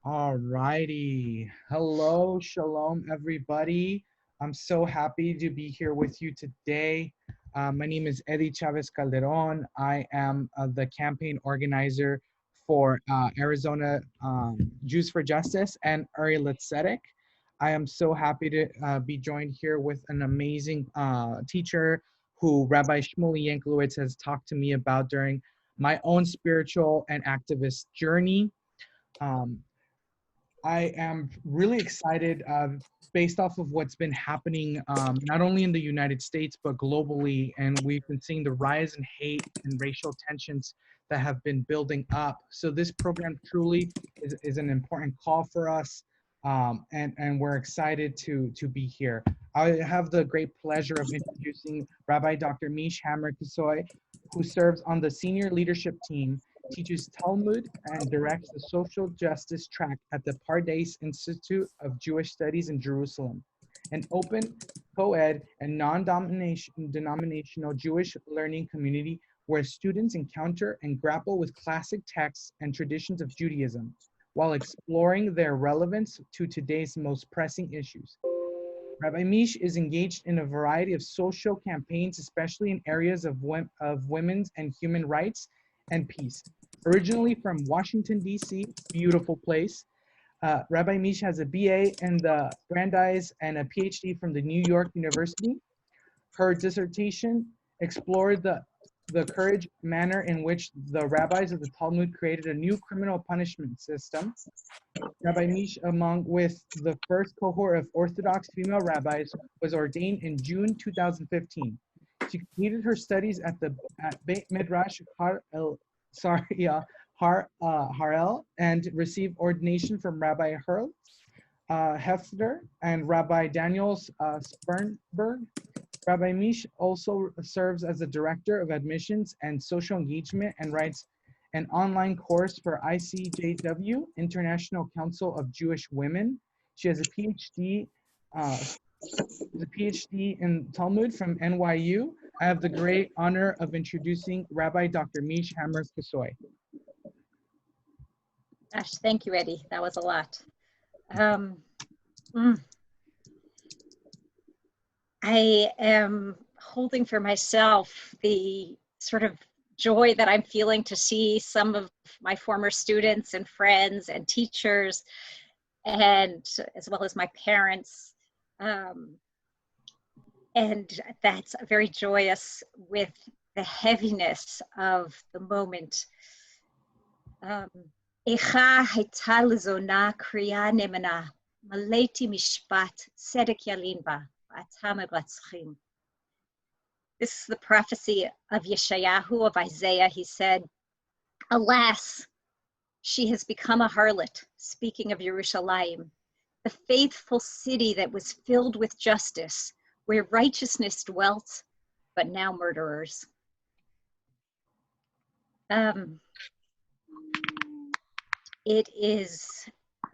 All righty. Hello, shalom, everybody. I'm so happy to be here with you today. My name is Eddie Chavez Calderon. I am the campaign organizer for Arizona Jews for Justice and Uri L'Tzedek. I am so happy to be joined here with an amazing teacher who Rabbi Shmuley Yanklowitz has talked to me about during my own spiritual and activist journey. Um, I am really excited based off of what's been happening not only in the United States, but globally. And we've been seeing the rise in hate and racial tensions that have been building up. So this program truly is an important call for us. And we're excited to be here. I have the great pleasure of introducing Rabbi Dr. Meesh Hammer-Kossoy, who serves on the senior leadership team, teaches Talmud, and directs the social justice track at the Pardes Institute of Jewish Studies in Jerusalem, an open, co-ed, and non-denominational Jewish learning community where students encounter and grapple with classic texts and traditions of Judaism, while exploring their relevance to today's most pressing issues. Rabbi Meesh is engaged in a variety of social campaigns, especially in areas of women's and human rights and peace. Originally from Washington, D.C., beautiful place, Rabbi Meesh has a BA in the Brandeis and a Ph.D. from the New York University. Her dissertation explored the courage manner in which the rabbis of the Talmud created a new criminal punishment system. Rabbi Meesh, among with the first cohort of Orthodox female rabbis, was ordained in June 2015. She completed her studies at Beit Midrash Har'el, Har'el, and received ordination from Rabbi Herzl, Hefter, and Rabbi Daniel Sperber. Rabbi Meesh also serves as the director of admissions and social engagement and writes an online course for ICJW, International Council of Jewish Women. She has a PhD, in Talmud from NYU. I have the great honor of introducing Rabbi Dr. Meesh Hammer-Kossoy. Gosh, thank you, Eddie. That was a lot. I am holding for myself the sort of joy that I'm feeling to see some of my former students and friends and teachers, and as well as my parents. And that's very joyous with the heaviness of the moment. Echa hayta lezona kriya nemana, maleti mishpat tzedek yalin ba, v'atam meratzchim. This is the prophecy of Yeshayahu, of Isaiah. He said, alas, she has become a harlot, speaking of Yerushalayim, the faithful city that was filled with justice, where righteousness dwelt, but now murderers. It is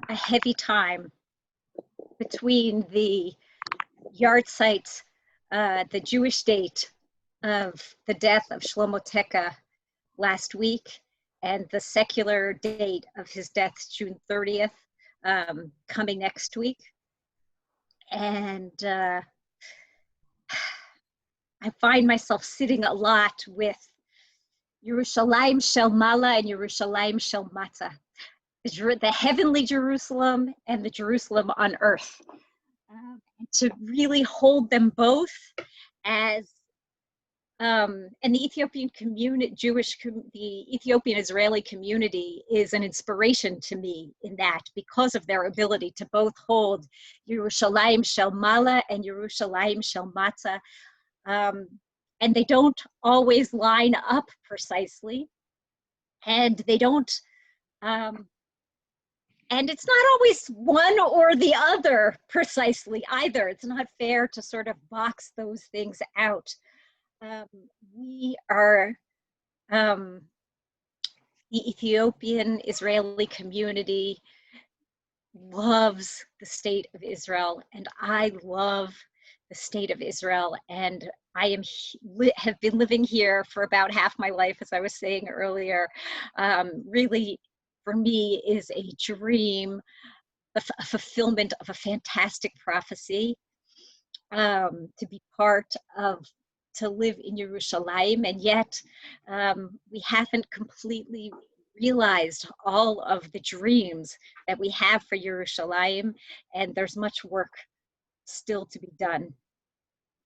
a heavy time between the yahrzeit, the Jewish date of the death of Shlomo Teka last week, and the secular date of his death, June 30th, coming next week. And I find myself sitting a lot with Yerushalayim Shel Mala and Yerushalayim Shel Mata, the heavenly Jerusalem and the Jerusalem on earth. To really hold them both as, and the Ethiopian community, the Ethiopian Israeli community is an inspiration to me in that, because of their ability to both hold Yerushalayim Shel Mala and Yerushalayim Shel Mata. And they don't always line up precisely, and they don't, and it's not always one or the other precisely either. It's not fair to sort of box those things out. We are, the Ethiopian Israeli community loves the state of Israel, and I love the state of Israel, and I have been living here for about half my life, as I was saying earlier, really for me is a dream, a fulfillment of a fantastic prophecy, to be part of, to live in Yerushalayim, and yet we haven't completely realized all of the dreams that we have for Yerushalayim, and there's much work still to be done.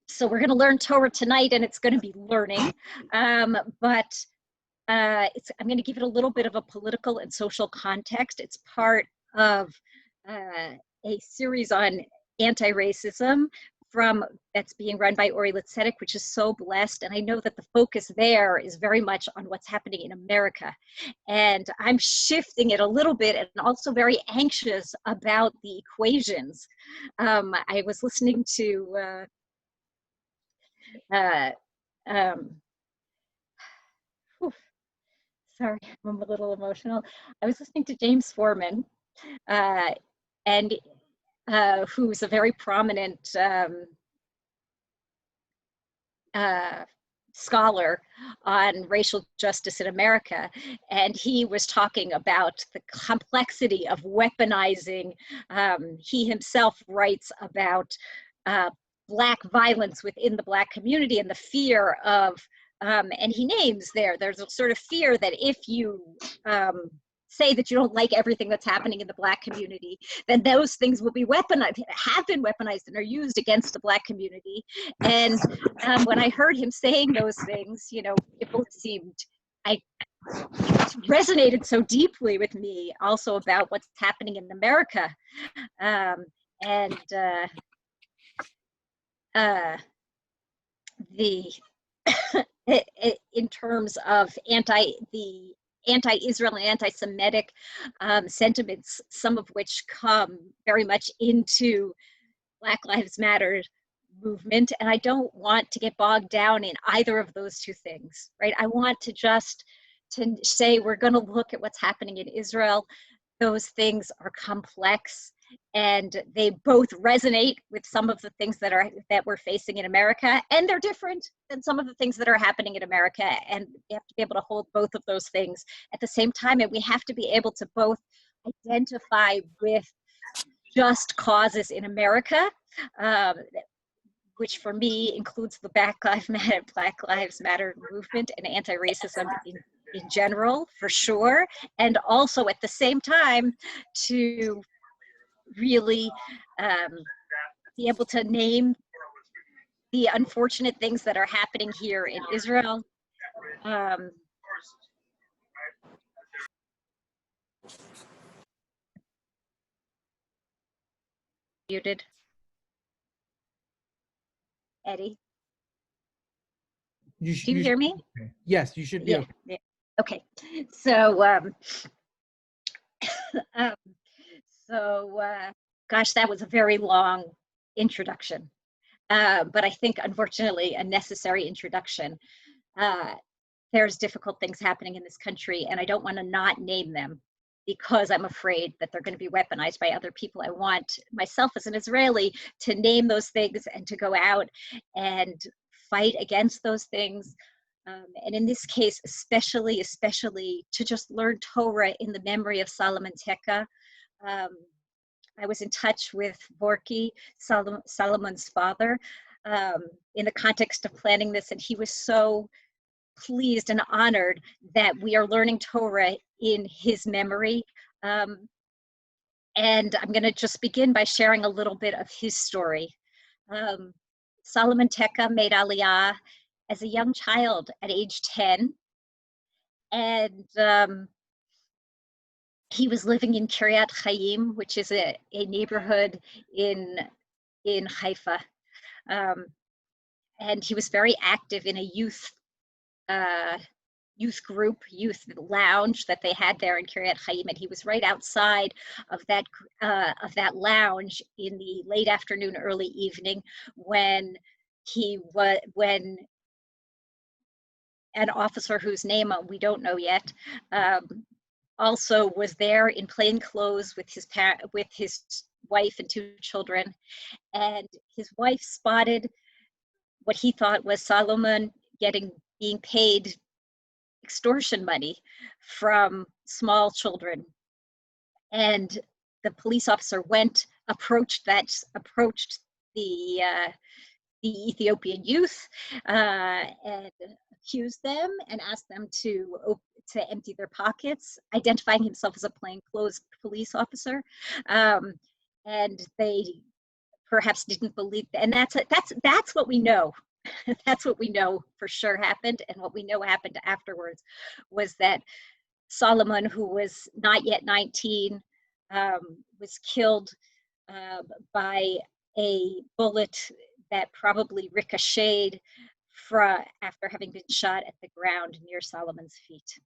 So we're going to learn Torah tonight, and it's going to be learning, but I'm going to give it a little bit of a political and social context. It's part of a series on anti-racism that's being run by Uri L'Tzedek, which is so blessed. And I know that the focus there is very much on what's happening in America. And I'm shifting it a little bit, and also very anxious about the equations. I was listening to sorry, I'm a little emotional. I was listening to James Foreman, and who's a very prominent scholar on racial justice in America, and he was talking about the complexity of weaponizing. He himself writes about Black violence within the Black community and the fear of, and he names there's a sort of fear that if you say that you don't like everything that's happening in the Black community, then those things will be weaponized, have been weaponized, and are used against the Black community. And when I heard him saying those things, you know, it both seemed, it resonated so deeply with me also about what's happening in America. In terms of anti-Israel and anti-Semitic sentiments, some of which come very much into Black Lives Matter movement. And I don't want to get bogged down in either of those two things, right? I want to just to say we're going to look at what's happening in Israel. Those things are complex, and they both resonate with some of the things that we're facing in America, and they're different than some of the things that are happening in America. And we have to be able to hold both of those things at the same time, and we have to be able to both identify with just causes in America, which for me includes the Black Lives Matter movement and anti-racism in general, for sure, and also at the same time to really be able to name the unfortunate things that are happening here in Israel. Muted. Eddie? Do you hear me? Okay. Yes, you should be okay. Yeah. Okay, so gosh, that was a very long introduction, but I think unfortunately a necessary introduction. There's difficult things happening in this country, and I don't want to not name them because I'm afraid that they're going to be weaponized by other people. I want myself as an Israeli to name those things and to go out and fight against those things. And in this case, especially to just learn Torah in the memory of Solomon Teka. I was in touch with Borky, Solomon's father, in the context of planning this, and he was so pleased and honored that we are learning Torah in his memory. And I'm going to just begin by sharing a little bit of his story. Solomon Teka made Aliyah as a young child at age 10. And he was living in Kiryat Chaim, which is a neighborhood in Haifa. And he was very active in a youth lounge that they had there in Kiryat Chaim, and he was right outside of that lounge in the late afternoon, early evening, when an officer whose name we don't know yet also was there in plain clothes with his wife and 2 children, and his wife spotted what he thought was Solomon being paid extortion money from small children. And the police officer approached the Ethiopian youth and accused them and asked them to empty their pockets, identifying himself as a plainclothes police officer. And they perhaps didn't believe that. And that's what we know. That's what we know for sure happened. And what we know happened afterwards was that Solomon, who was not yet 19, was killed by a bullet that probably ricocheted after having been shot at the ground near Solomon's feet.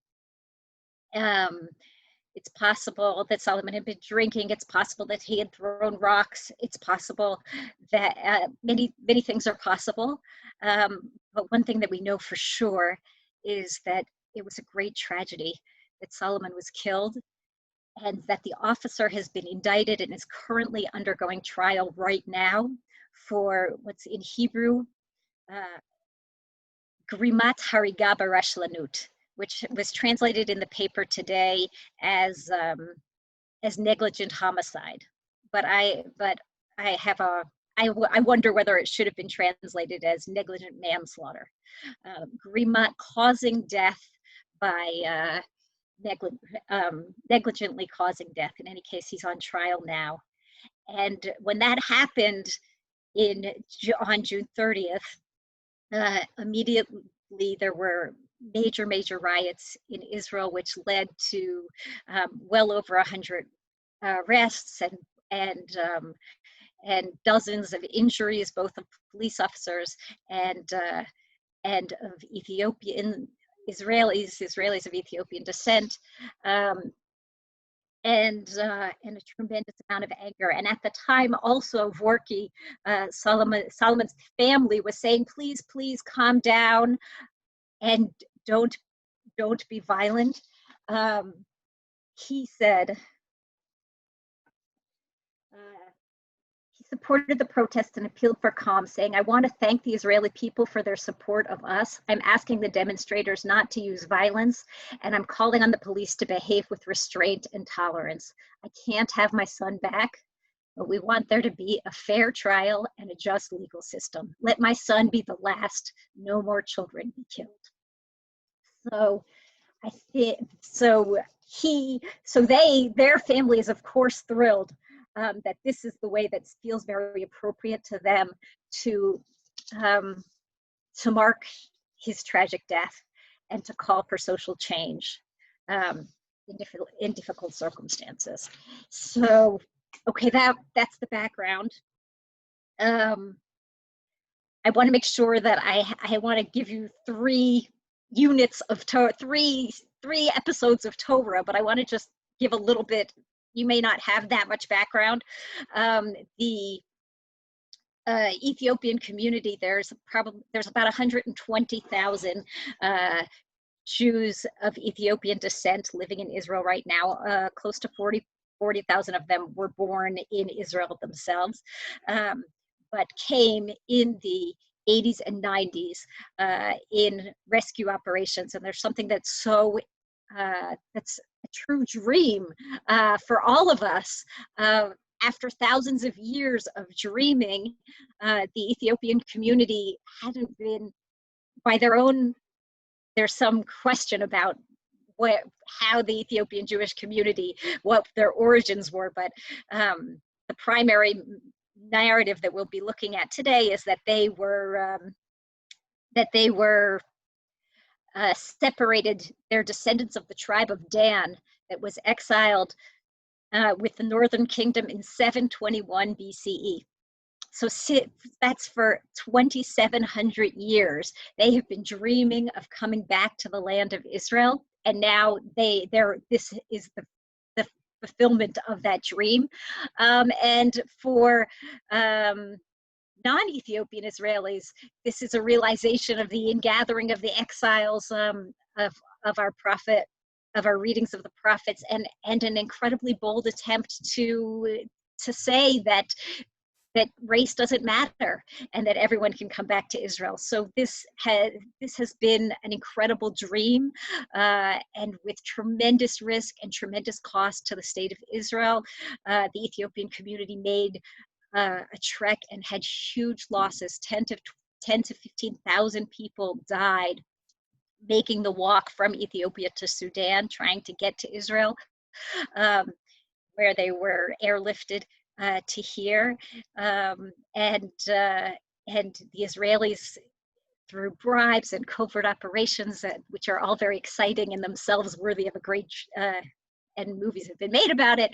It's possible that Solomon had been drinking. It's possible that he had thrown rocks. It's possible that many things are possible. But one thing that we know for sure is that it was a great tragedy that Solomon was killed, and that the officer has been indicted and is currently undergoing trial right now for what's in Hebrew, Grimat Hariga Barashlanut, which was translated in the paper today as negligent homicide. But I wonder whether it should have been translated as negligent manslaughter. Grimat, causing death by negligently causing death. In any case, he's on trial now. And when that happened on June 30th, immediately there were major riots in Israel, which led to well over 100 arrests and dozens of injuries, both of police officers and of Ethiopian Israelis of Ethiopian descent, and a tremendous amount of anger. And at the time, also, Vorky, Solomon's family, was saying, please calm down and don't be violent. He said, he supported the protests and appealed for calm, saying, I want to thank the Israeli people for their support of us. I'm asking the demonstrators not to use violence, and I'm calling on the police to behave with restraint and tolerance. I can't have my son back, but we want there to be a fair trial and a just legal system. Let my son be the last. No more children be killed. So I think, their family is of course thrilled that this is the way that feels very appropriate to them to mark his tragic death and to call for social change in difficult circumstances. So, okay, that's the background. I want to make sure that I want to give you three units of three episodes of Torah, but I want to just give a little bit. You may not have that much background. The Ethiopian community, there's about 120,000 Jews of Ethiopian descent living in Israel right now. Close to 40,000 of them were born in Israel themselves, but came in the 80s and 90s in rescue operations. And there's something that's that's a true dream for all of us. After thousands of years of dreaming, the Ethiopian community hadn't been, by their own, there's some question about how the Ethiopian Jewish community, what their origins were, but the primary narrative that we'll be looking at today is that they were separated. They're descendants of the tribe of Dan that was exiled with the Northern Kingdom in 721 BCE. So that's for 2,700 years. They have been dreaming of coming back to the land of Israel, and now this is the fulfillment of that dream. And for non-Ethiopian Israelis, this is a realization of the ingathering of the exiles of our prophet, of our readings of the prophets, and an incredibly bold attempt to say that that race doesn't matter and that everyone can come back to Israel. So this has been an incredible dream, and with tremendous risk and tremendous cost to the state of Israel. The Ethiopian community made a trek and had huge losses. 10 to 15,000 people died making the walk from Ethiopia to Sudan, trying to get to Israel, where they were airlifted to here. And the Israelis, through bribes and covert operations, which are all very exciting and themselves worthy of a great, and movies have been made about it,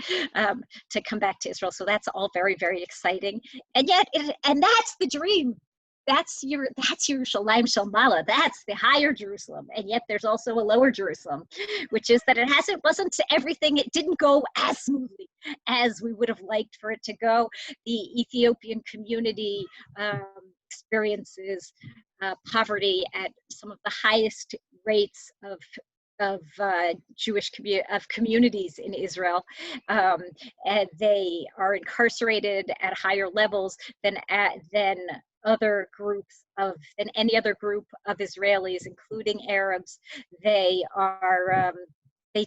to come back to Israel. So that's all very, very exciting. And yet, and that's the dream. That's Yerushalayim Shel Mala. That's the higher Jerusalem. And yet there's also a lower Jerusalem, which is that wasn't everything. It didn't go as smoothly as we would have liked for it to go. The Ethiopian community experiences poverty at some of the highest rates of Jewish communities in Israel, and they are incarcerated at higher levels than any other group of Israelis, including Arabs. They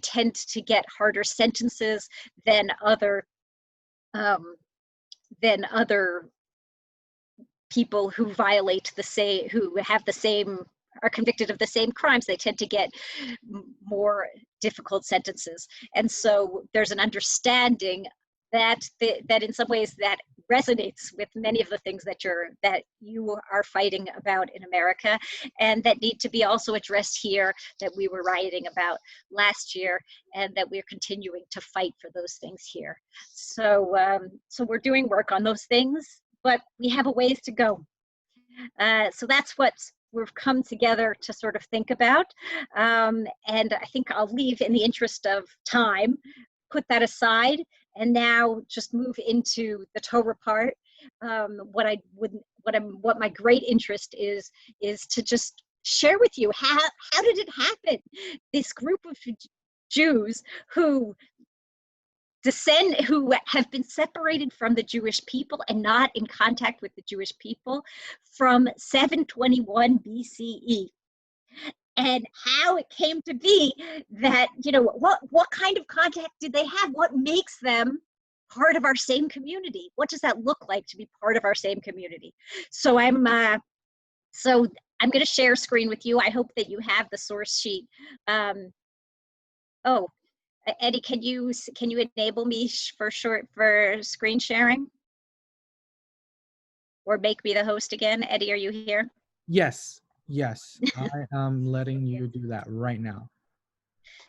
tend to get harder sentences than other people who are convicted of the same crimes. They tend to get more difficult sentences. And so there's an understanding that in some ways that resonates with many of the things that you are fighting about in America, and that need to be also addressed here, that we were rioting about last year, and that we're continuing to fight for those things here. So we're doing work on those things, but we have a ways to go. So that's what we've come together to sort of think about. And I think I'll leave, in the interest of time, put that aside, and now just move into the Torah part. What my great interest is to just share with you how did it happen? This group of Jews who have been separated from the Jewish people and not in contact with the Jewish people from 721 BCE. And how it came to be that, what kind of contact did they have? What makes them part of our same community? What does that look like to be part of our same community? So I'm going to share screen with you. I hope that you have the source sheet. Eddie, can you enable me for screen sharing? Or make me the host again? Eddie, are you here? Yes, I am letting you do that right now.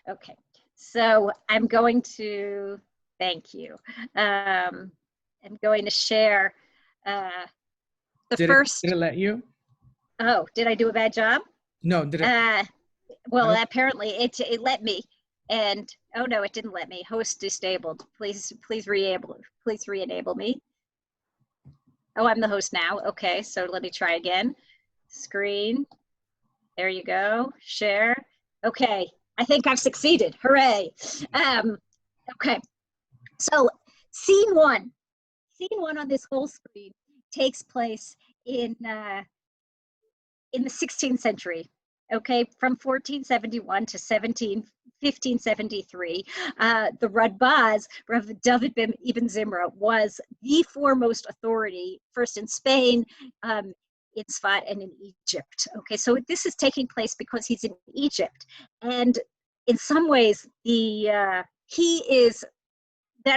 Okay, so I'm going to, thank you. I'm going to share Did it let you? Oh, did I do a bad job? No, did it? Well, apparently it let me. And oh no, it didn't let me. Host disabled. Please re-enable me. Oh, I'm the host now. Okay, so let me try again. Screen. There you go. Share. Okay, I think I've succeeded. Hooray. Okay, so scene one on this whole screen takes place in the 16th century. Okay, from 1471 to 1573, the Radbaz, Rav David Ibn Zimra, was the foremost authority, first in Spain, in Sfat, and in Egypt. Okay, so this is taking place because he's in Egypt, and in some ways, that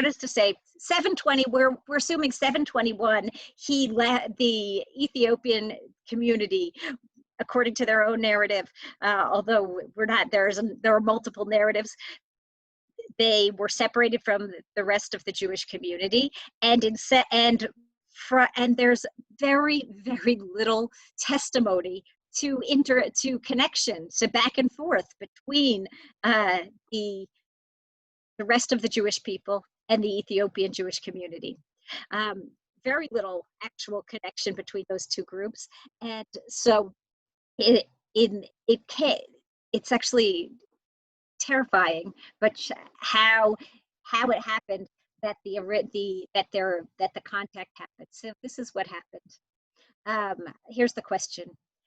is to say, 720, we're assuming 721, he led the Ethiopian community, according to their own narrative, although we're not, there are multiple narratives. They were separated from the rest of the Jewish community, and there's very, very little testimony to connection, to back and forth between the rest of the Jewish people and the Ethiopian Jewish community. Very little actual connection between those two groups, and so it's actually terrifying, but how it happened. that the contact happened. So this is what happened. Here's the question.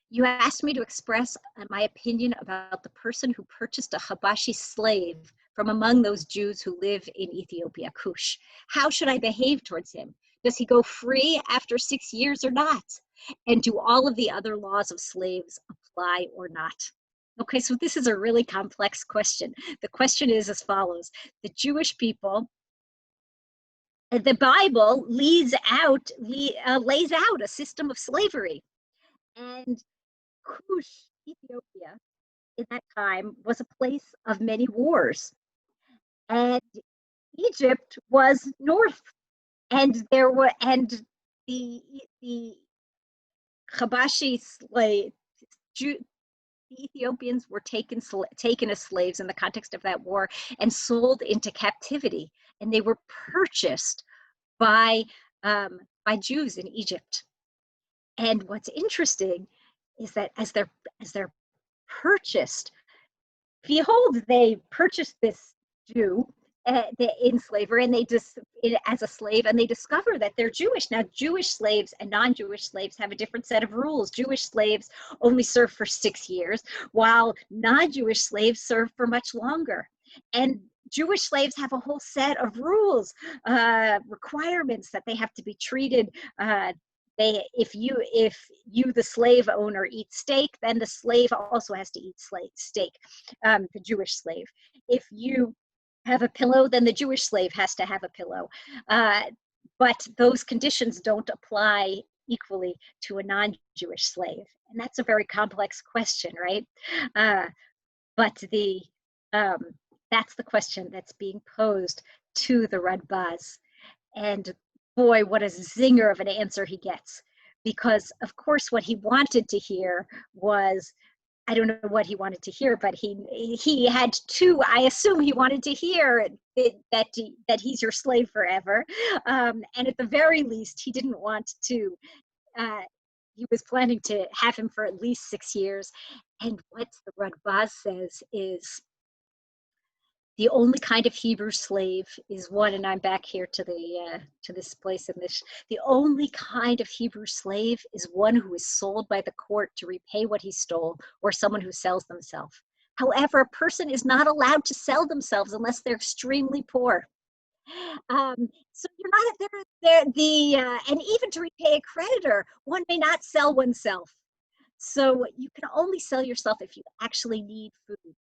You asked me to express my opinion about the person who purchased a Habashi slave from among those Jews who live in Ethiopia, Kush. How should I behave towards him? Does he go free after 6 years or not? And do all of the other laws of slaves apply or not? Okay, so this is a really complex question. The question is as follows. The Jewish people, the Bible lays out a system of slavery. And Kush, Ethiopia, in that time was a place of many wars. And Egypt was north. And the Habashi slave, the Ethiopians were taken as slaves in the context of that war and sold into captivity. And they were purchased by Jews in Egypt. And what's interesting is that as they're purchased, behold, they purchased this Jew in slavery, and as a slave, and they discover that they're Jewish. Now, Jewish slaves and non-Jewish slaves have a different set of rules. Jewish slaves only serve for 6 years, while non-Jewish slaves serve for much longer. And Jewish slaves have a whole set of rules, requirements that they have to be treated. If you, the slave owner, eat steak, then the slave also has to eat steak, the Jewish slave. If you have a pillow, then the Jewish slave has to have a pillow. But those conditions don't apply equally to a non-Jewish slave. And that's a very complex question, right? But that's the question that's being posed to the Radbaz. And boy, what a zinger of an answer he gets. Because, of course, what he wanted to hear was, I don't know what he wanted to hear, but he had two. I assume he wanted to hear that he's your slave forever, and at the very least, he didn't want to. He was planning to have him for at least 6 years, and what the Radbaz says is the only kind of Hebrew slave is one, and I'm back here to this place in this. The only kind of Hebrew slave is one who is sold by the court to repay what he stole, or someone who sells themselves. However, a person is not allowed to sell themselves unless they're extremely poor. So you're not there. And even to repay a creditor, one may not sell oneself. So you can only sell yourself if you actually need food.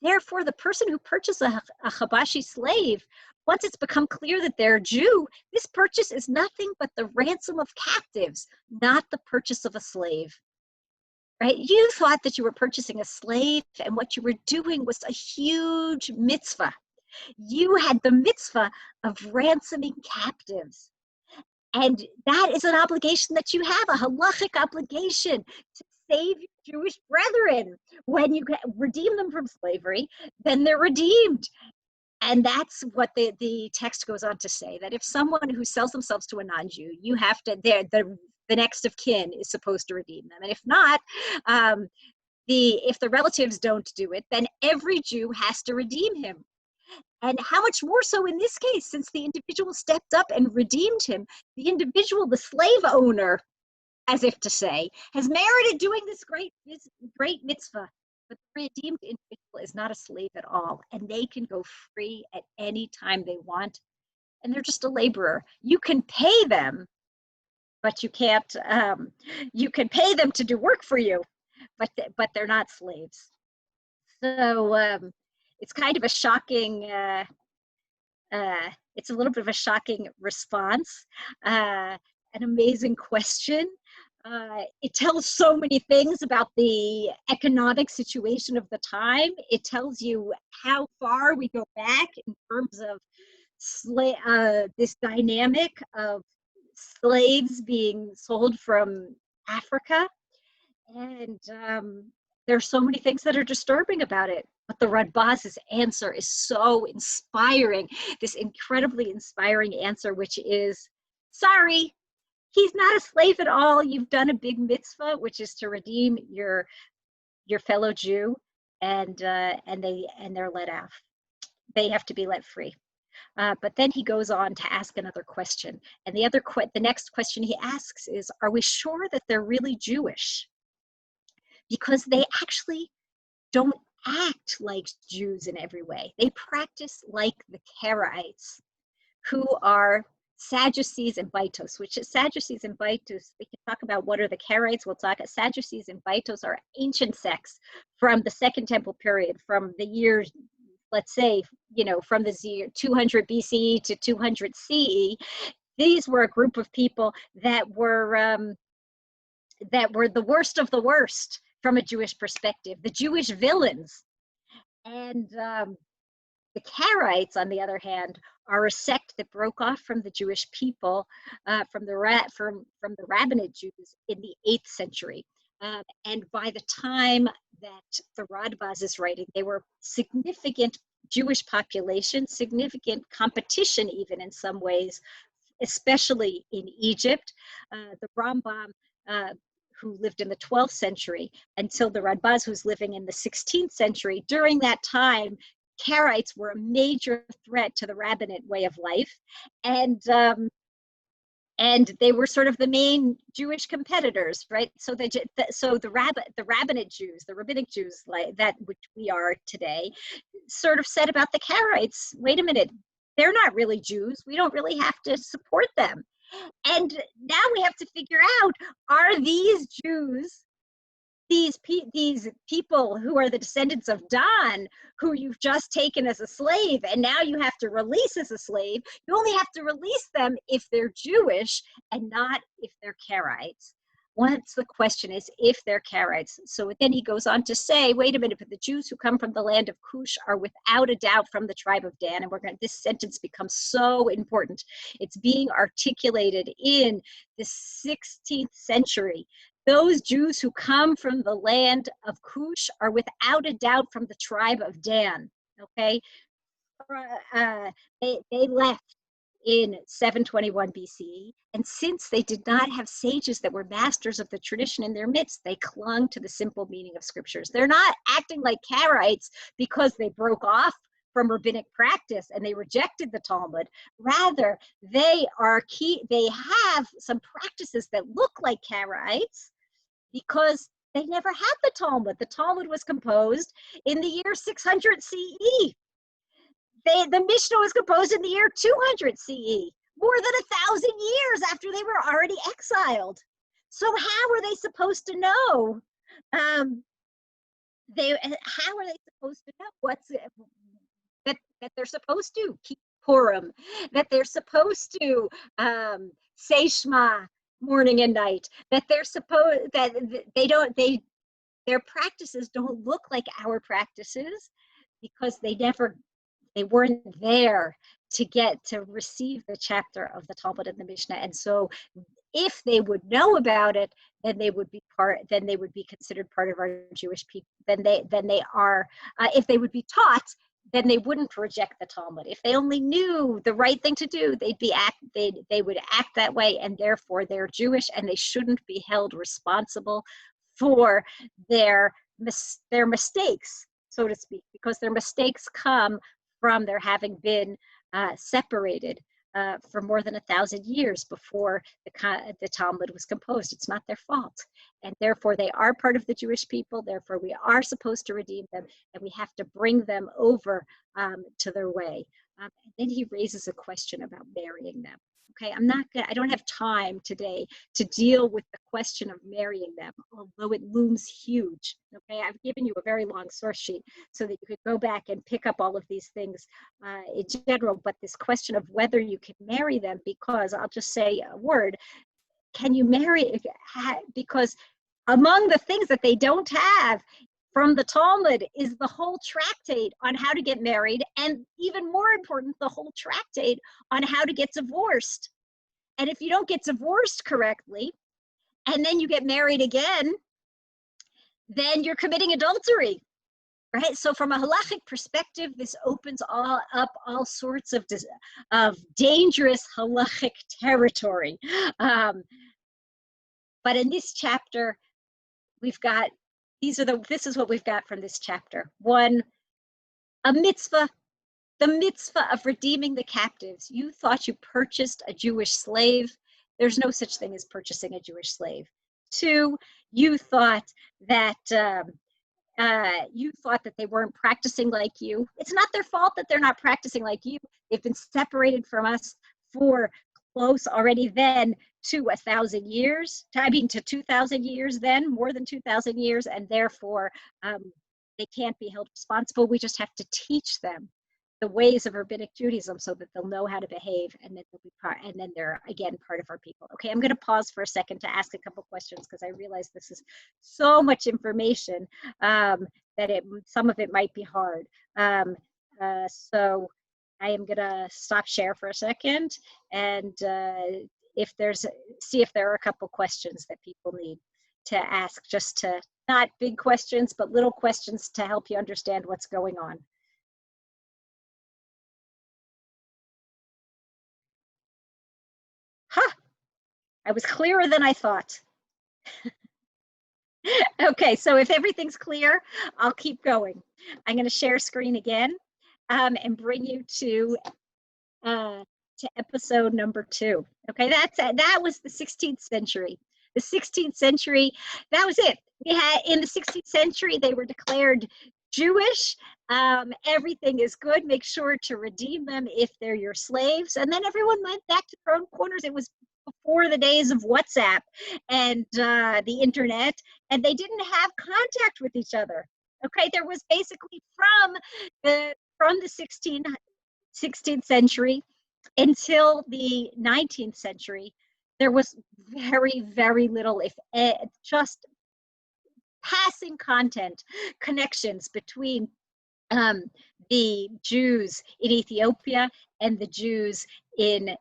Therefore, the person who purchased a Habashi slave, once it's become clear that they're a Jew, this purchase is nothing but the ransom of captives, not the purchase of a slave. Right? You thought that you were purchasing a slave, and what you were doing was a huge mitzvah. You had the mitzvah of ransoming captives. And that is an obligation that you have, a halachic obligation to save your Jewish brethren. When you redeem them from slavery, then they're redeemed. And that's what the text goes on to say, that if someone who sells themselves to a non-Jew, you have to, the next of kin is supposed to redeem them. And if not, if the relatives don't do it, then every Jew has to redeem him. And how much more so in this case, since the individual stepped up and redeemed him, the individual, the slave owner, as if to say, has merited doing this great mitzvah. But the redeemed individual is not a slave at all, and they can go free at any time they want, and they're just a laborer. You can pay them, but you can't. You can pay them to do work for you, but they're not slaves. So it's kind of a shocking. It's a little bit of a shocking response, an amazing question. It tells so many things about the economic situation of the time. It tells you how far we go back in terms of this dynamic of slaves being sold from Africa. And there's so many things that are disturbing about it. But the Radbaz's answer is so inspiring, this incredibly inspiring answer, which is, sorry, he's not a slave at all. You've done a big mitzvah, which is to redeem your fellow Jew, and they're let off. They have to be let free. But then he goes on to ask another question. And the next question he asks is, are we sure that they're really Jewish? Because they actually don't act like Jews in every way. They practice like the Karaites, who are Sadducees and Baitos, which is Sadducees and Baitos. We can talk about what are the Karaites. We'll talk. Sadducees and Baitos are ancient sects from the Second Temple period, from the years, let's say, from the year 200 BCE to 200 CE. These were a group of people that were the worst of the worst from a Jewish perspective, the Jewish villains. And the Karaites, on the other hand, are a sect that broke off from the Jewish people, from the rabbinate Jews in the 8th century. And by the time that the Radbaz is writing, they were significant Jewish population, significant competition even in some ways, especially in Egypt. The Rambam, who lived in the 12th century, until the Radbaz, who's living in the 16th century, during that time, Karaites were a major threat to the rabbinate way of life, and they were sort of the main Jewish competitors, right? So the rabbinate Jews, the rabbinic Jews, like that, which we are today, sort of said about the Karaites, wait a minute, they're not really Jews. We don't really have to support them. And now we have to figure out, are these Jews, these people who are the descendants of Dan, who you've just taken as a slave and now you have to release as a slave, you only have to release them if they're Jewish and not if they're Karaites. Once the question is if they're Karaites. So then he goes on to say, wait a minute, but the Jews who come from the land of Cush are without a doubt from the tribe of Dan. And this sentence becomes so important. It's being articulated in the 16th century. Those Jews who come from the land of Cush are without a doubt from the tribe of Dan, okay? They left in 721 BCE, and since they did not have sages that were masters of the tradition in their midst, they clung to the simple meaning of scriptures. They're not acting like Karaites because they broke off from rabbinic practice and they rejected the Talmud. Rather, they have some practices that look like Karaites because they never had the Talmud. The Talmud was composed in the year 600 CE. The Mishnah was composed in the year 200 CE, more than 1,000 years after they were already exiled. So how are they supposed to know? How are they supposed to know that they're supposed to keep Purim, that they're supposed to say Shema morning and night, that their practices don't look like our practices because they weren't there to receive the chapter of the Talmud and the Mishnah. And so if they would know about it, then they would be considered part of our Jewish people. Then they are, if they would be taught, then they wouldn't reject the Talmud. If they only knew the right thing to do, they would act that way, and therefore they're Jewish, and they shouldn't be held responsible for their mistakes, so to speak, because their mistakes come from their having been separated for more than 1,000 years before the Talmud was composed. It's not their fault. And therefore they are part of the Jewish people. Therefore we are supposed to redeem them, and we have to bring them over to their way. And then he raises a question about marrying them. Okay, I don't have time today to deal with the question of marrying them, although it looms huge. Okay, I've given you a very long source sheet so that you could go back and pick up all of these things in general, but this question of whether you can marry them, because I'll just say a word, can you marry, because among the things that they don't have from the Talmud is the whole tractate on how to get married, and even more important, the whole tractate on how to get divorced. And if you don't get divorced correctly, and then you get married again, then you're committing adultery, right? So from a halachic perspective, this opens up all sorts of dangerous halachic territory. But in this chapter, we've got, this is what we've got from this chapter. One, a mitzvah the mitzvah of redeeming the captives. You thought you purchased a Jewish slave. There's no such thing as purchasing a Jewish slave. 2, you thought that they weren't practicing like you. It's not their fault that they're not practicing like you. They've been separated from us for close already then to 1,000 years, to 2,000 years then, more than 2,000 years, and therefore they can't be held responsible. We just have to teach them the ways of rabbinic Judaism so that they'll know how to behave, and then they'll be and then they're again part of our people. Okay, I'm going to pause for a second to ask a couple questions because I realize this is so much information that some of it might be hard. So I am going to stop share for a second and see if there are a couple questions that people need to ask, just to, not big questions, but little questions to help you understand what's going on. I was clearer than I thought. Okay, so if everything's clear, I'll keep going. I'm going to share screen again and bring you to episode number 2. Okay, that was the 16th century. The 16th century, that was it. We had in the 16th century, they were declared Jewish. Everything is good. Make sure to redeem them if they're your slaves. And then everyone went back to their own corners. It was before the days of WhatsApp and the internet, and they didn't have contact with each other. Okay, there was basically from the 16th century until the 19th century, there was very, very little, if just passing connections between the Jews in Ethiopia and the Jews in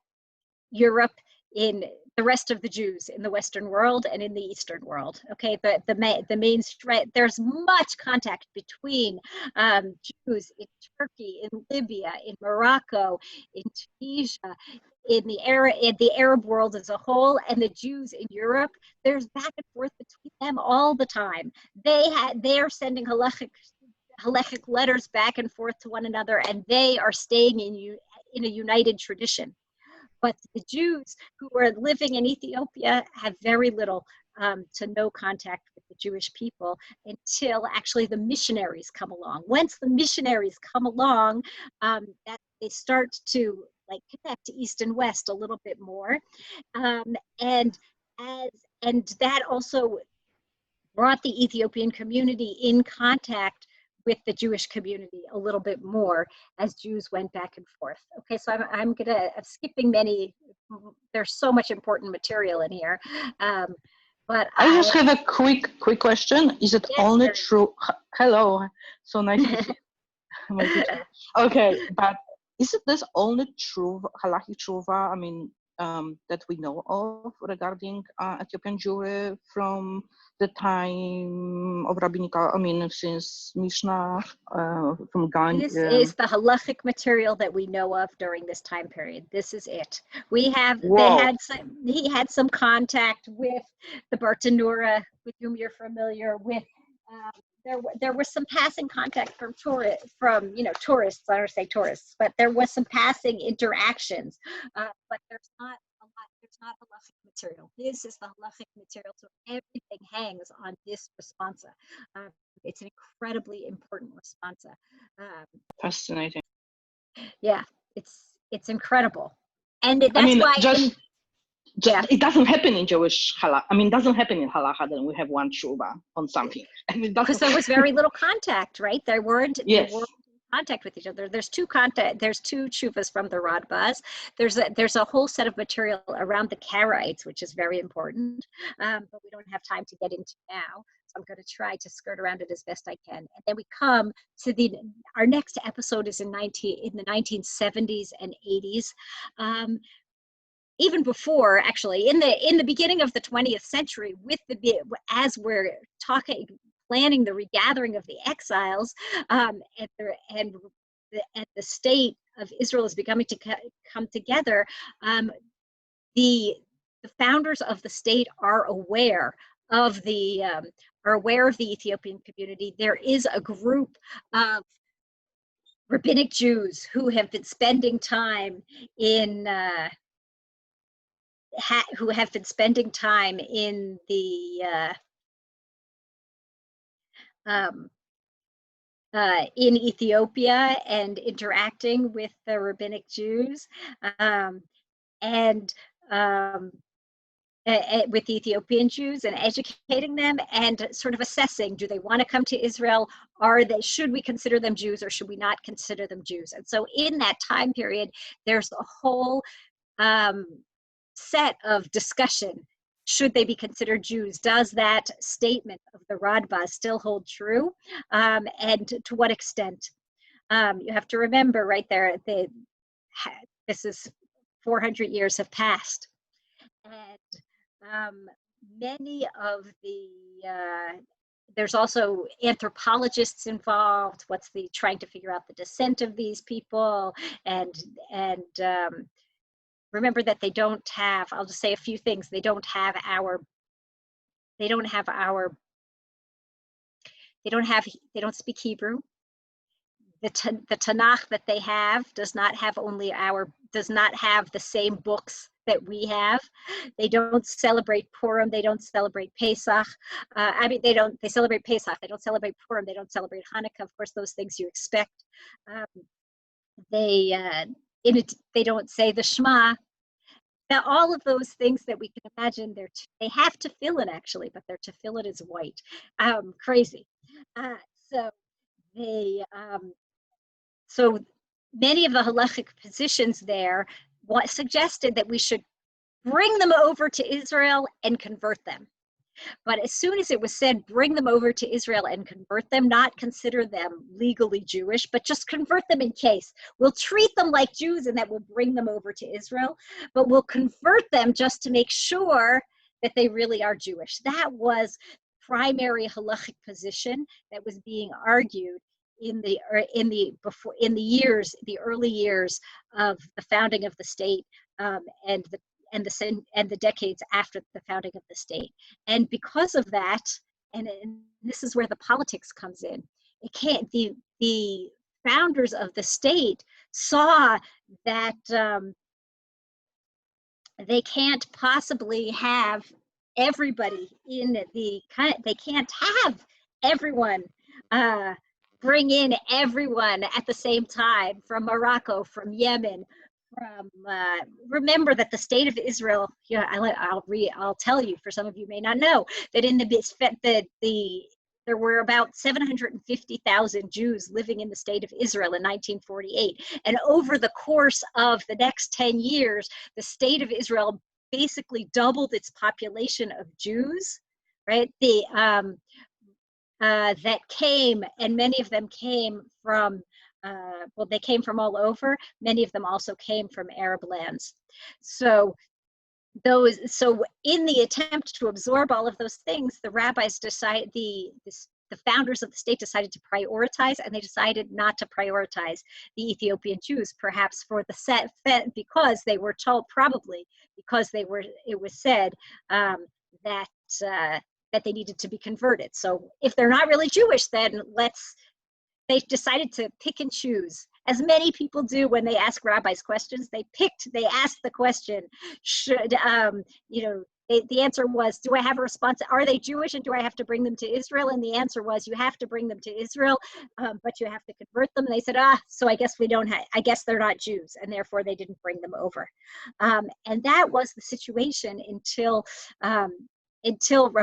Europe, in the rest of the Jews in the Western world and in the Eastern world. Okay, the main there's much contact between Jews in Turkey, in Libya, in Morocco, in Tunisia, in the Arab world as a whole, and the Jews in Europe. There's back and forth between them all the time. They are sending halachic letters back and forth to one another, and they are staying in a united tradition. But the Jews who are living in Ethiopia have very little to no contact with the Jewish people until actually the missionaries come along. Once the missionaries come along, that they start to connect to East and West a little bit more, and that also brought the Ethiopian community in contact with the Jewish community a little bit more as Jews went back and forth. Okay, so I'm skipping many. There's so much important material in here, but I just have a quick question. Is it only true? Hello, so nice to see you. Okay, but is it this only true halachic tshuva? I mean, that we know of regarding Ethiopian Jewry from the time of rabbinical, since Mishnah, from Gandhi. This is the halachic material that we know of during this time period. This is it. He had some contact with the Bartanura, with whom you're familiar with. There was some passing contact from tourists. I don't want to say tourists, but there was some passing interactions. But there's not a lot. There's not halachic material. This is the halachic material, so everything hangs on this responsa. It's an incredibly important responsa. Fascinating. Yeah, it's incredible, and that's why. It doesn't happen in Jewish halakha. It doesn't happen in halakha that we have one tshuva on something. Because there was very little contact, right? They weren't in contact with each other. There's two tshuvas from the Radbaz. There's a whole set of material around the Karaites, which is very important, but we don't have time to get into now. So I'm going to try to skirt around it as best I can. And then we come to our next episode is in the 1970s and 80s. Even before, actually, in the beginning of the 20th century, as we're planning the regathering of the exiles, and the state of Israel is beginning to come together, the founders of the state are aware of the Ethiopian community. There is a group of rabbinic Jews who have been spending time in who have been spending time in the in Ethiopia and interacting with the rabbinic Jews, and with the Ethiopian Jews, and educating them and sort of assessing, do they want to come to Israel? Should we consider them Jews or should we not consider them Jews? And so in that time period, there's a whole set of discussion. Should they be considered Jews? Does that statement of the Radbaz still hold true? And to what extent? You have to remember right there, this is 400 years have passed. And many of the, there's also anthropologists involved. Trying to figure out the descent of these people, and remember that they don't have, I'll just say a few things. They don't speak Hebrew. The Tanakh that they have does not have the same books that we have. They don't celebrate Purim. They don't celebrate Pesach. They celebrate Pesach. They don't celebrate Purim. They don't celebrate Hanukkah. Of course, those things you expect. They don't say the Shema. Now, all of those things that we can imagine, they have tefillin actually, but their tefillin is white. Crazy. So many of the halachic positions there suggested that we should bring them over to Israel and convert them. But as soon as it was said, bring them over to Israel and convert them, not consider them legally Jewish, but just convert them in case. We'll treat them like Jews and that we'll bring them over to Israel, but we'll convert them just to make sure that they really are Jewish. That was primary halachic position that was being argued in the early years of the founding of the state, and the decades after the founding of the state. And because of that, and this is where the politics comes in, the founders of the state saw that they can't possibly have everybody they can't have everyone bring in everyone at the same time from Morocco, from Yemen, remember that the state of Israel, I'll tell you, for some of you may not know, that in there were about 750,000 Jews living in the state of Israel in 1948. And over the course of the next 10 years, the state of Israel basically doubled its population of Jews, right? That came, and many of them came from they came from all over. Many of them also came from Arab lands. So in the attempt to absorb all of those things, the rabbis decided, the founders of the state decided to prioritize, and they decided not to prioritize the Ethiopian Jews, perhaps because they were told, probably because it was said that they needed to be converted. So if they're not really Jewish, then they decided to pick and choose, as many people do when they ask rabbis questions. They asked the question, the answer was, do I have a response? Are they Jewish, and do I have to bring them to Israel? And the answer was, you have to bring them to Israel, but you have to convert them. And they said, so I guess I guess they're not Jews, and therefore they didn't bring them over. And that was the situation until Rav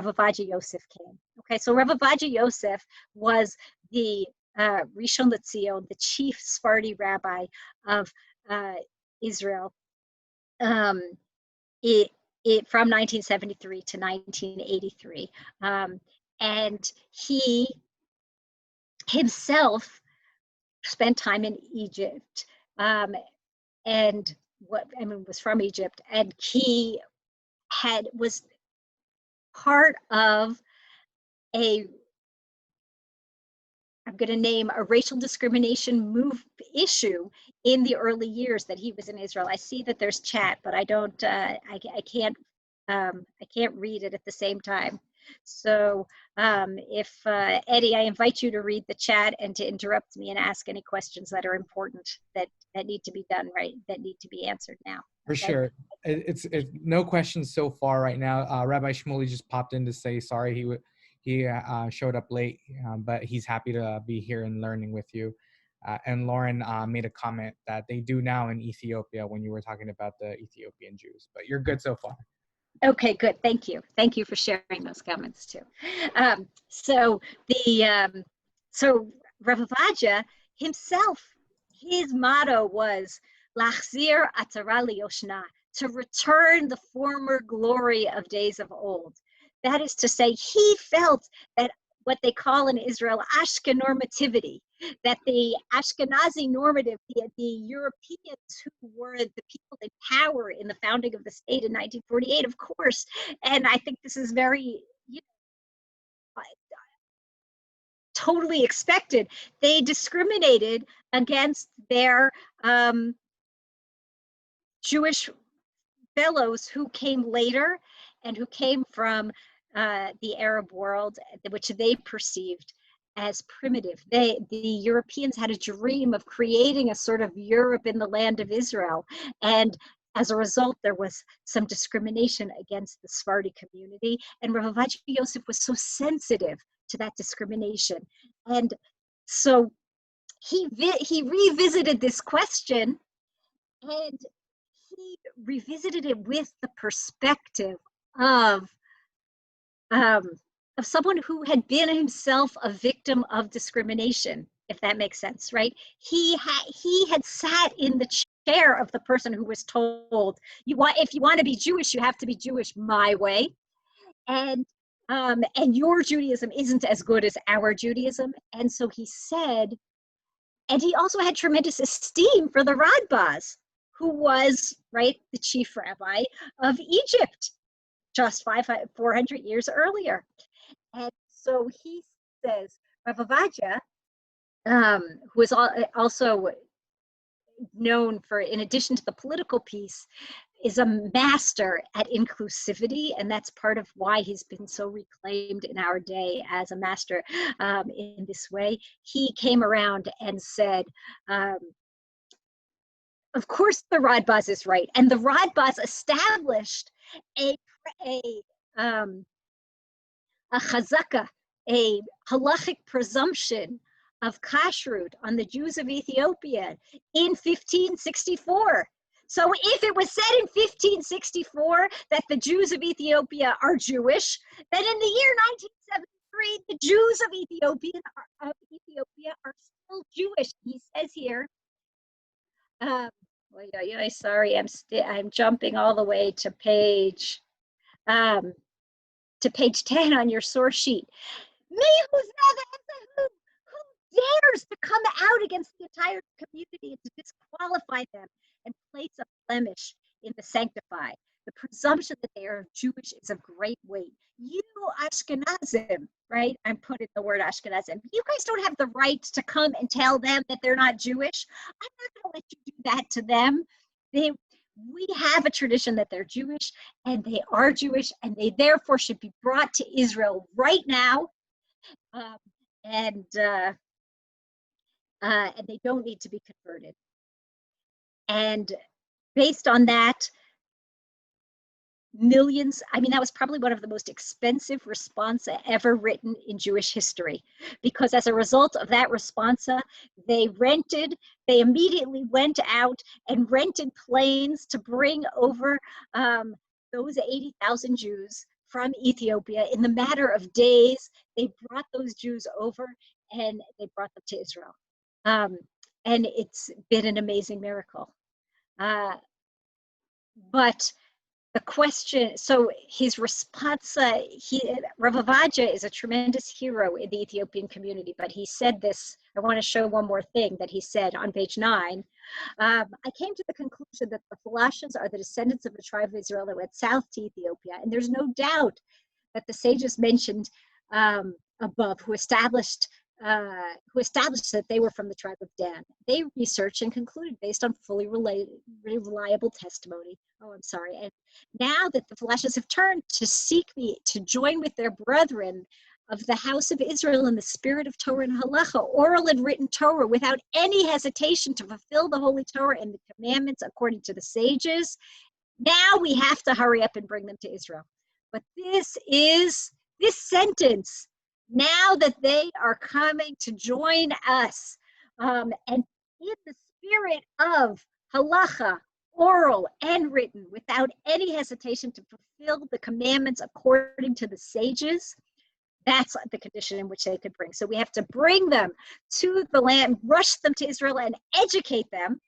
Ovadia Yosef came. Okay, so Rav Ovadia Yosef was the Rishon LeZion, the chief Sephardi rabbi of Israel, from 1973 to 1983. And he himself spent time in Egypt, and was from Egypt, and he was part of I'm going to name a racial discrimination issue in the early years that he was in Israel. I see that there's chat, but I don't. I can't read it at the same time. So if Eddie, I invite you to read the chat and to interrupt me and ask any questions that are important that need to be done, right, that need to be answered now. For sure. It's no questions so far right now. Rabbi Shmuley just popped in to say sorry he showed up late, but he's happy to be here and learning with you. And Lauren made a comment that they do now in Ethiopia when you were talking about the Ethiopian Jews, but you're good so far. Okay, good. Thank you. Thank you for sharing those comments too. So Rav Ovadia himself, his motto was Lachzir Atara Liyoshna, to return the former glory of days of old. That is to say, he felt that what they call in Israel Ashkenormativity, that the Ashkenazi normative, the Europeans who were the people in power in the founding of the state in 1948, of course, and I think this is very, totally expected, they discriminated against their Jewish fellows who came later and who came from the Arab world, which they perceived as primitive. The Europeans had a dream of creating a sort of Europe in the land of Israel. And as a result, there was some discrimination against the Sephardi community. And Rav Ovadia Yosef was so sensitive to that discrimination. And so he revisited this question, and he revisited it with the perspective of someone who had been himself a victim of discrimination, if that makes sense, right? He had sat in the chair of the person who was told, if you want to be Jewish, you have to be Jewish my way, and your Judaism isn't as good as our Judaism. And so he said, and he also had tremendous esteem for the Radbaz, who was, right, the chief rabbi of Egypt just 400 years earlier. And so he says, Rav Ovadia, who is also known for, in addition to the political piece, is a master at inclusivity, and that's part of why he's been so reclaimed in our day as a master in this way. He came around and said, of course the Radbaz is right, and the Radbaz established a chazaka, a halachic presumption of kashrut on the Jews of Ethiopia in 1564. So if it was said in 1564 that the Jews of Ethiopia are Jewish, then in the year 1973, the Jews of Ethiopia are still Jewish. He says here, sorry, I'm jumping all the way to page 10 on your source sheet. Who dares to come out against the entire community and to disqualify them and place a blemish in the sanctified? The presumption that they are Jewish is of great weight. You Ashkenazim, right? I'm putting the word Ashkenazim. You guys don't have the right to come and tell them that they're not Jewish. I'm not going to let you do that to them. We have a tradition that they're Jewish, and they are Jewish, and they therefore should be brought to Israel right now, and they don't need to be converted. And based on that, millions, that was probably one of the most expensive responsa ever written in Jewish history, because as a result of that responsa, they immediately went out and rented planes to bring over those 80,000 Jews from Ethiopia. In the matter of days, they brought those Jews over and they brought them to Israel. And it's been an amazing miracle. But the question, so his response, Rav Ovadia is a tremendous hero in the Ethiopian community, but he said this, I want to show one more thing that he said on page 9. I came to the conclusion that the Falashas are the descendants of the tribe of Israel that went south to Ethiopia, and there's no doubt that the sages mentioned above, who established who established that they were from the tribe of Dan. They researched and concluded based on fully reliable testimony. Oh, I'm sorry. And now that the Falashas have turned to seek me, to join with their brethren of the house of Israel in the spirit of Torah and Halacha, oral and written Torah, without any hesitation to fulfill the Holy Torah and the commandments according to the sages, now we have to hurry up and bring them to Israel. But this sentence, now that they are coming to join us, and in the spirit of halacha, oral and written, without any hesitation to fulfill the commandments according to the sages, that's the condition in which they could bring. So we have to bring them to the land, rush them to Israel, and educate them,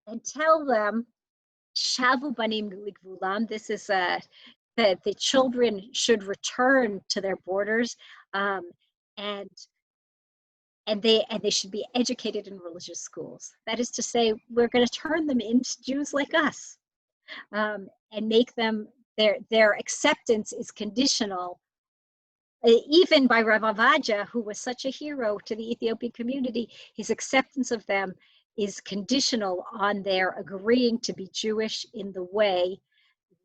and tell them, Shavu banim ligvulam. This is that the children should return to their borders, and they should be educated in religious schools. That is to say, we're going to turn them into Jews like us, and make them, their acceptance is conditional. Even by Rav Ovadia, who was such a hero to the Ethiopian community, his acceptance of them is conditional on their agreeing to be Jewish in the way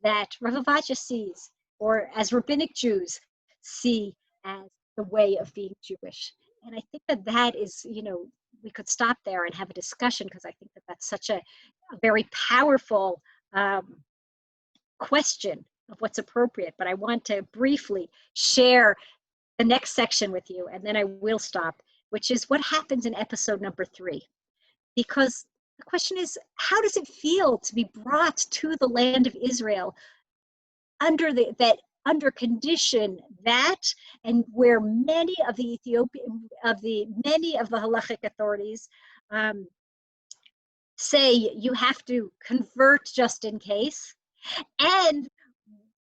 that Rav Ovadia sees, or as rabbinic Jews see as the way of being Jewish. And I think that is, we could stop there and have a discussion, because I think that that's such a very powerful question of what's appropriate. But I want to briefly share the next section with you, and then I will stop, which is what happens in episode number 3. Because the question is, how does it feel to be brought to the land of Israel under condition that, and where many of the halachic authorities say you have to convert just in case, and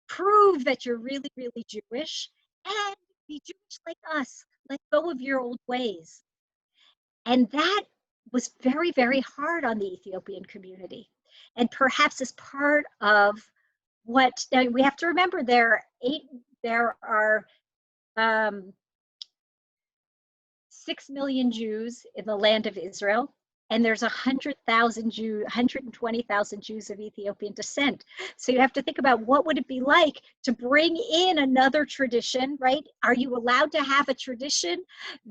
prove that you're really, really Jewish, and be Jewish like us, let go of your old ways. And that was very, very hard on the Ethiopian community. And perhaps as part of what, now we have to remember, there are 6 million Jews in the land of Israel, and there's 120,000 Jews of Ethiopian descent. So you have to think about, what would it be like to bring in another tradition, right? Are you allowed to have a tradition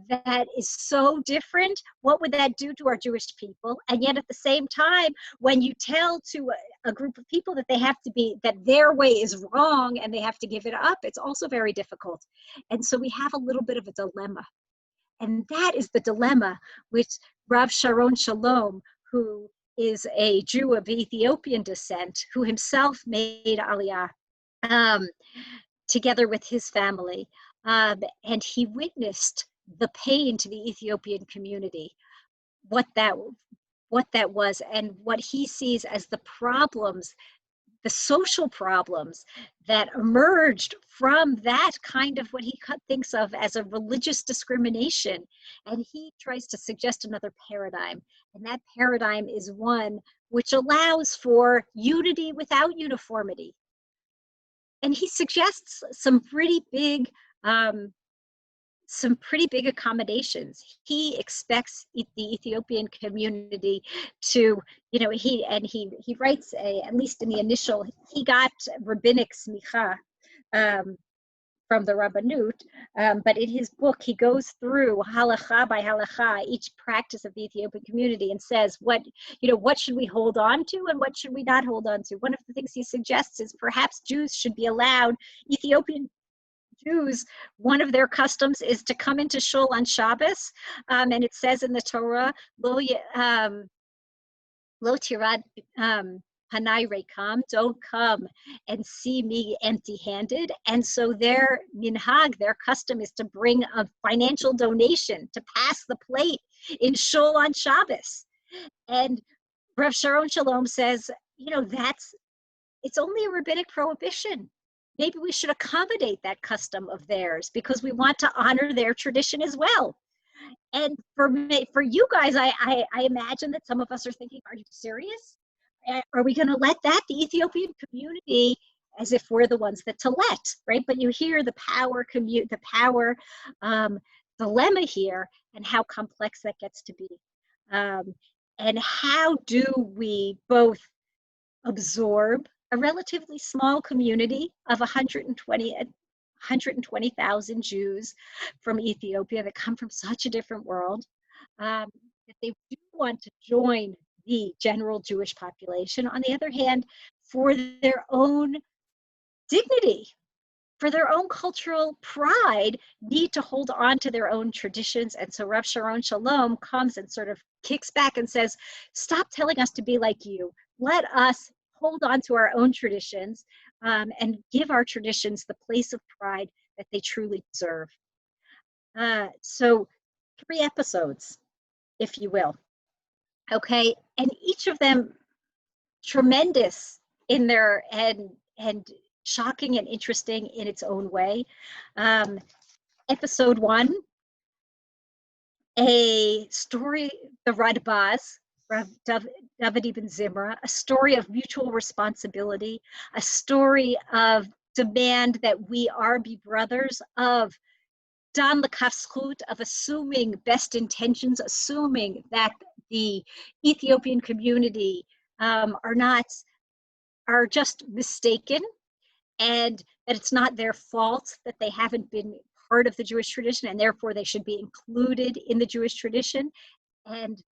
that is so different? What would that do to our Jewish people? And yet at the same time, when you tell to a group of people that that their way is wrong and they have to give it up, it's also very difficult. And so we have a little bit of a dilemma. And that is the dilemma which Rav Sharon Shalom, who is a Jew of Ethiopian descent, who himself made Aliyah together with his family, and he witnessed the pain to the Ethiopian community, what that was, and what he sees as the problems, the social problems that emerged from that kind of what he thinks of as a religious discrimination. And he tries to suggest another paradigm. And that paradigm is one which allows for unity without uniformity. And he suggests some pretty big accommodations. He expects the Ethiopian community to, he writes at least in the initial, he got rabbinic smicha from the Rabbanut, but in his book, he goes through halacha by halacha, each practice of the Ethiopian community, and says, what should we hold on to and what should we not hold on to? One of the things he suggests is perhaps Jews should be allowed, Ethiopian Jews, one of their customs is to come into shul on Shabbos, and it says in the Torah, lo tirad panai rekam, don't come and see me empty-handed. And so their minhag, their custom, is to bring a financial donation to pass the plate in shul on Shabbos. And Rav Sharon Shalom says, it's only a rabbinic prohibition. Maybe we should accommodate that custom of theirs because we want to honor their tradition as well. And for you guys, I imagine that some of us are thinking, are you serious? Are we going to let the Ethiopian community, as if we're the ones that to let, right? But you hear the power dilemma here and how complex that gets to be. And how do we both absorb a relatively small community of 120,000 Jews from Ethiopia that come from such a different world, that they do want to join the general Jewish population. On the other hand, for their own dignity, for their own cultural pride, need to hold on to their own traditions. And so Rav Sharon Shalom comes and sort of kicks back and says, stop telling us to be like you. Let us hold on to our own traditions and give our traditions the place of pride that they truly deserve. So 3 episodes, if you will. Okay, and each of them tremendous in their and shocking and interesting in its own way. Episode 1, a story, the Radbaz, David Ibn Zimra, a story of mutual responsibility, a story of demand that we are be brothers, of Dan Lekafschut, of assuming best intentions, assuming that the Ethiopian community are just mistaken, and that it's not their fault that they haven't been part of the Jewish tradition, and therefore they should be included in the Jewish tradition, and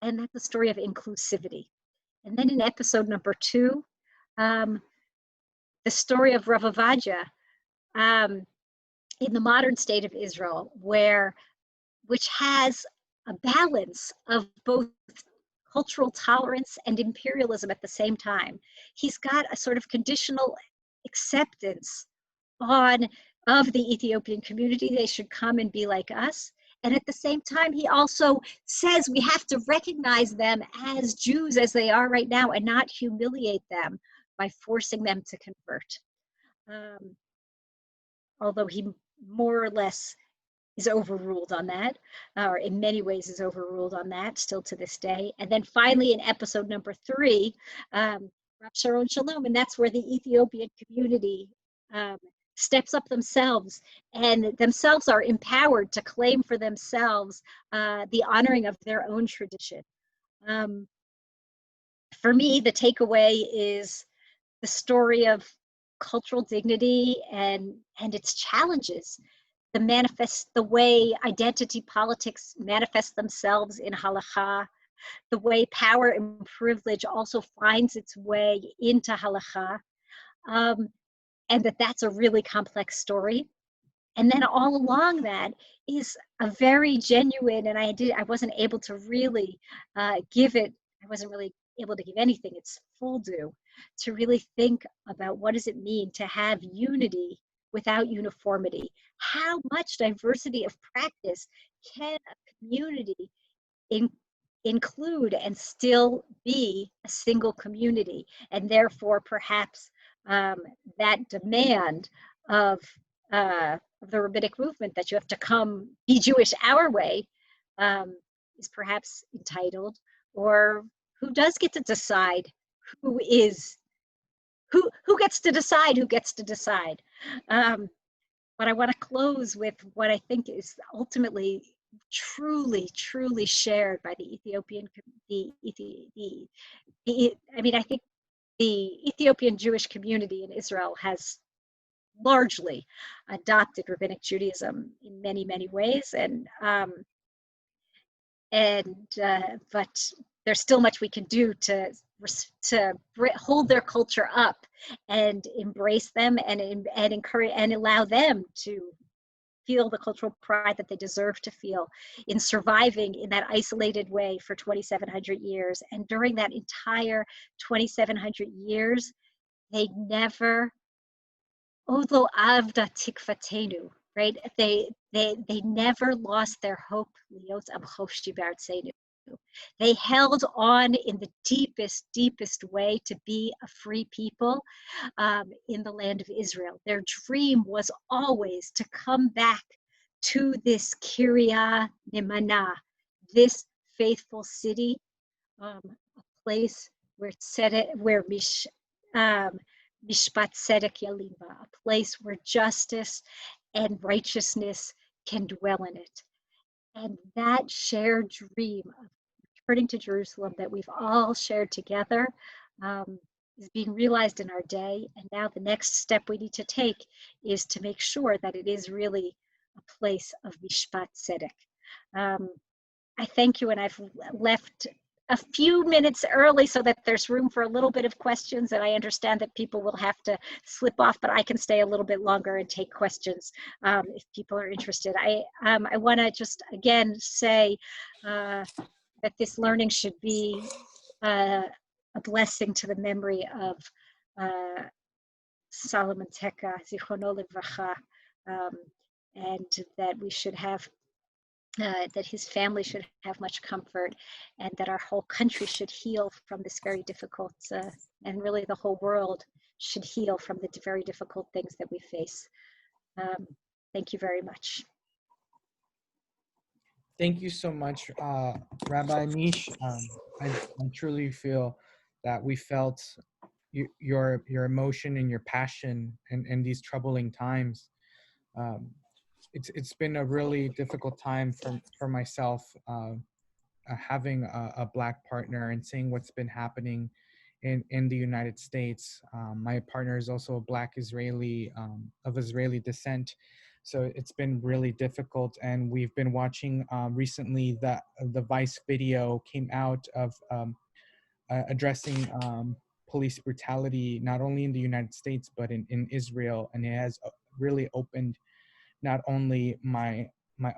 that's the story of inclusivity. And then in episode number 2, the story of Rav Ovadia in the modern state of Israel, which has a balance of both cultural tolerance and imperialism at the same time. He's got a sort of conditional acceptance of the Ethiopian community. They should come and be like us. And at the same time, he also says we have to recognize them as Jews as they are right now and not humiliate them by forcing them to convert. Although he more or less is overruled on that, or in many ways is overruled on that still to this day. And then finally in episode number 3, Rav Sharon Shalom, and that's where the Ethiopian community steps up themselves and themselves are empowered to claim for themselves the honoring of their own tradition. For me, the takeaway is the story of cultural dignity and its challenges. The way identity politics manifest themselves in halakha, the way power and privilege also finds its way into halakha, and that's a really complex story. And then all along that is a very genuine, and I wasn't able to really give anything its full due, to really think about what does it mean to have unity without uniformity. How much diversity of practice can a community include and still be a single community? And therefore, perhaps that demand of the rabbinic movement that you have to come be Jewish our way is perhaps entitled, or who does get to decide who gets to decide who gets to decide. But I want to close with what I think is ultimately truly shared by the Ethiopian, I think the Ethiopian Jewish community in Israel has largely adopted rabbinic Judaism in many ways, but there's still much we can do to hold their culture up and embrace them and encourage and allow them to feel the cultural pride that they deserve to feel in surviving in that isolated way for 2,700 years. And during that entire 2,700 years, they never, although avda tikvatenu, right? They never lost their hope. They held on in the deepest way to be a free people in the land of Israel. Their dream was always to come back to this Kiryat Ne'emana, this faithful city, a place where Mishpat Tzedek Yalimba, a place where justice and righteousness can dwell in it. And that shared dream of returning to Jerusalem that we've all shared together is being realized in our day. And now the next step we need to take is to make sure that it is really a place of Mishpat Tzedek. I thank you, and I've left a few minutes early so that there's room for a little bit of questions, and I understand that people will have to slip off, but I can stay a little bit longer and take questions if people are interested. I want to just again say that this learning should be a blessing to the memory of Solomon Teka, Zichrono Livracha, and that we should have that his family should have much comfort, and that our whole country should heal from this very difficult, and really the whole world should heal from the very difficult things that we face. Thank you very much. Thank you so much, Rabbi Meesh. I truly feel that we felt your emotion and your passion in these troubling times. It's been a really difficult time for myself, having a Black partner and seeing what's been happening in the United States. My partner is also a Black Israeli of Israeli descent, so it's been really difficult. And we've been watching recently the Vice video came out of addressing police brutality, not only in the United States but in Israel, and it has really opened not only my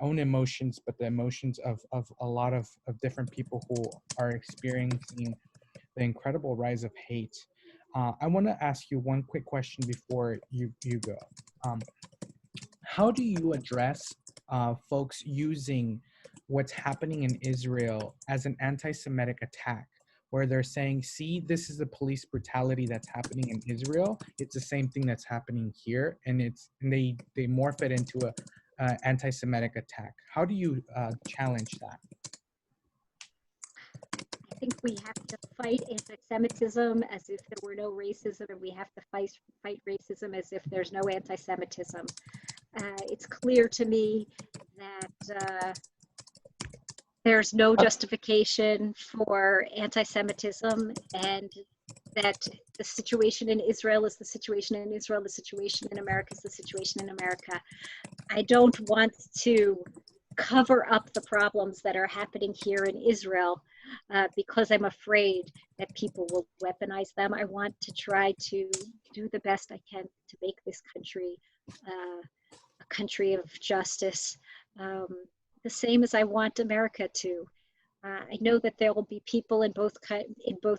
own emotions, but the emotions of a lot of different people who are experiencing the incredible rise of hate. I want to ask you one quick question before you go. How do you address folks using what's happening in Israel as an anti-Semitic attack, where they're saying, see, this is the police brutality that's happening in Israel. It's the same thing that's happening here, and they morph it into a anti-Semitic attack. How do you challenge that? I think we have to fight anti-Semitism as if there were no racism, and we have to fight racism as if there's no anti-Semitism. It's clear to me that there's no justification for anti-Semitism, and that the situation in Israel is the situation in Israel, the situation in America is the situation in America. I don't want to cover up the problems that are happening here in Israel because I'm afraid that people will weaponize them. I want to try to do the best I can to make this country a country of justice, the same as I want America to. I know that there will be people in both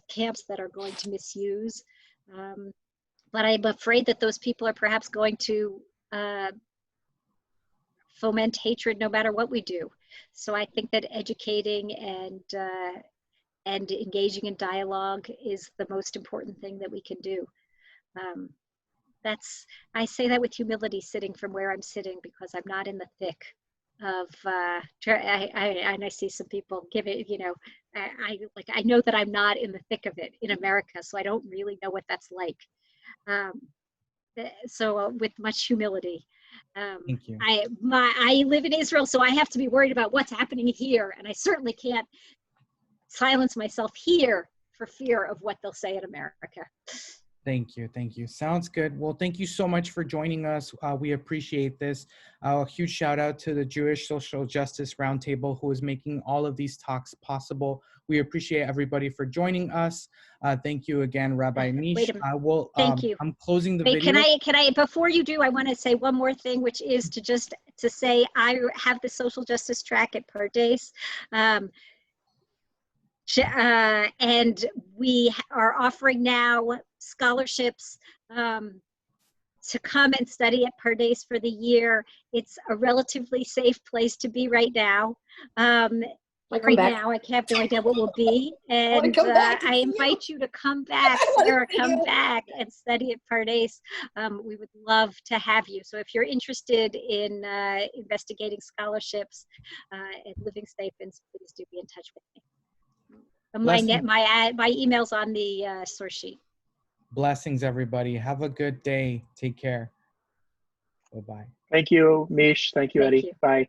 camps that are going to misuse, but I'm afraid that those people are perhaps going to foment hatred no matter what we do. So I think that educating and engaging in dialogue is the most important thing that we can do. I say that with humility, sitting from where I'm sitting, because I'm not in the thick of and I see some people give it, I know that I'm not in the thick of it in America, so I don't really know what that's like. So with much humility. Thank you. I live in Israel, so I have to be worried about what's happening here, and I certainly can't silence myself here for fear of what they'll say in America. Thank you. Thank you. Sounds good. Well, thank you so much for joining us. We appreciate this. A huge shout out to the Jewish Social Justice Roundtable, who is making all of these talks possible. We appreciate everybody for joining us. Thank you again, Rabbi Meesh. Thank you. I'm closing the video. Can I, before you do, I want to say one more thing, which is to say I have the social justice track at Pardes. And we are offering now scholarships to come and study at Pardes for the year. It's a relatively safe place to be right now. Right now, I have no idea what will be. And I invite you to come back, Sarah, come back and study at Pardes. We would love to have you. So if you're interested in investigating scholarships and living stipends, please do be in touch with me. My email's on the source sheet. Blessings, everybody. Have a good day. Take care. Bye-bye. Thank you, Meesh. Thank you, Thank Eddie. you. Bye.